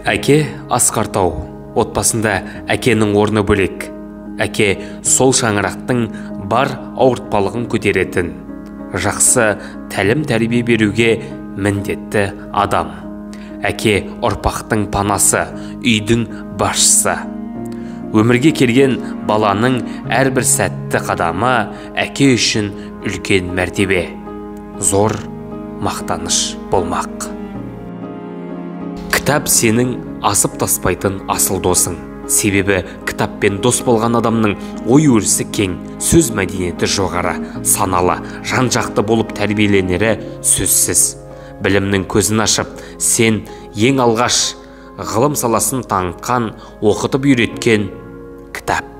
Әке Асқар Тау. Отбасында әкенің орны бөлек. Әке сол шаңырақтың бар ауыртпалығын көтеретін, жақсы тәлім-тәрбие беруге міндетті адам. Әке ұрпақтың панасы, үйдің басшысы. Өмірге келген баланың әрбір сәтті қадамы әке үшін үлкен мәртебе, зор мақтаныш болмақ. Кітап сенің асып таспайтын асыл досың. Себебі кітаппен дос болған адамның ой-өрісі кең, сөз мәдениеті жоғары, саналы, жан-жақты болып тәрбиеленері сөзсіз. Білімнің көзін ашып, сен ең алғаш ғылым саласын танытқан, оқытып үйреткен кітап.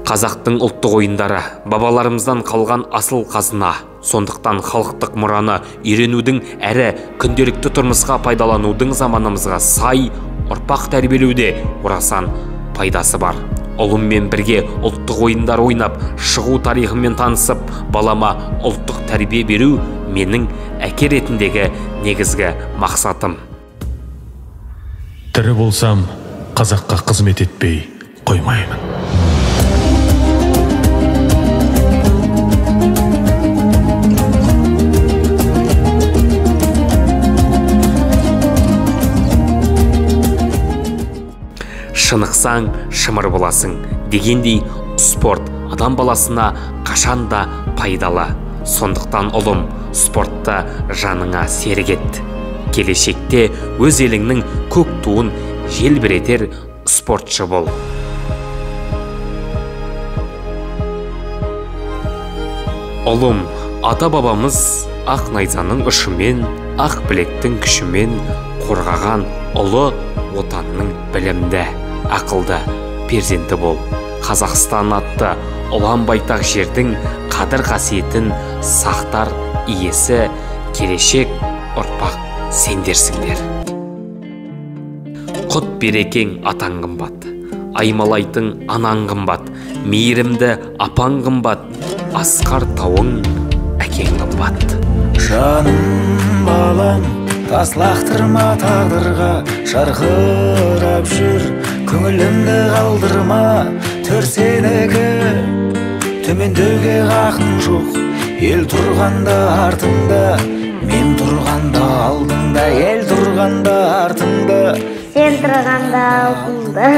Қазақтың ұлттық ойындары бабаларымыздан қалған асыл қазына. Сондықтан халықтық мұраны үйренудің әрі күнделікті тұрмысқа пайдаланудың заманымызға сай ұрпақ тәрбиелеуде орасан пайдасы бар. Ұлыммен бірге ұлттық ойындар ойнап, шығу тарихымен танысып, балама ұлттық тәрбие беру менің әке ретіндегі негізгі мақсатым. Тірі болсам, қазаққа қызмет етпей қоймаймын. Шынықсаң, шымыр боласың дегендей, спорт адам баласына қашанда пайдалы. Сондықтан ұлым, спортта жаныңа серік ет. Келешекте өз еліңнің көк туын желбіретер спортшы бол. Ұлым, ата-бабамыз ақ найзаның ұшымен, ақ білектің күшімен қорғаған ұлы отанның білімді, ақылды перзенті бол. Қазақстан атты ұлан байтақ жердің қадір қасиетін сақтар иесі келешек ұрпақ сендерсіңдер. Құт берекең атаң қымбат, аймалайтын анаң қымбат, мейірімді апаң қымбат, Асқар Тауың әкең қымбат. Жаным балам, тас лақтырма тағдырға, жарқырап жүр, көңілімді қалдырма. Төр сенікі, төмендеуге хақың жоқ. Ел тұрғанда артыңда, мен тұрғанда алдыңда, ел тұрғанда артыңда, сен тұрғанда алдыңда.